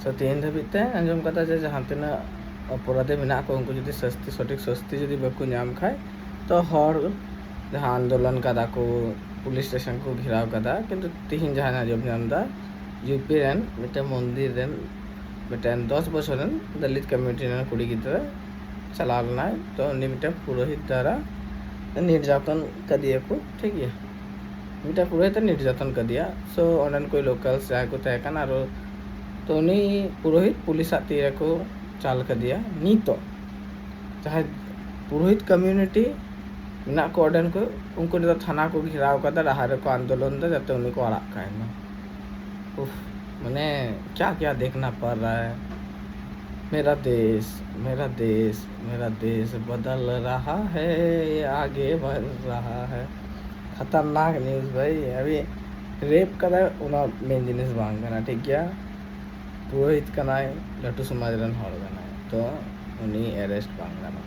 तो तीन धाबिते आंजम कदा जे जहाँ तिना अपराधी मेना को उनको जुदी सस्ती सटीक सस्ती जुदी बाको नाम खाए तो हर जहाँ आंदोलन कदा को पुलिस स्टेशन को घेराव कदा किंतु तिहिन जहाँ आंजम नामदा यूपी रेन मिटे मंदिर रेन मिटे 10 बछर रेन दलित कम्युनिटी रेन कुड़ी गिद्रा चला लेना तो उन्हें मिटे पुरोहित द्वारा निर्यातन कर दिया को ठीक है मिटे पुरोहित निर्यातन कर दिया सो उन्हें कोई लोकल्स जाए को तय करना रो तो उन्हीं पुरोहित पुलिस आती है को चाल कर दिया नी तो चाहे पुरोहित कम्युनिटी मेना को ऑर्डर को उनको जो थाना को घेराव करता रहा को आंदोलन दे जाते उन्हीं को अड़ाग का है ना मैंने क्या क्या देखना पड़ रहा है। मेरा देश मेरा देश मेरा देश बदल रहा है आगे बढ़ रहा है। खतरनाक न्यूज़ भाई अभी रेप कदा उना मेन जिनिस बांग करना ठीक है पुरोहित कनाय लटू समाज रन हर कनाय तो उन्हीं अरेस्ट बांग करना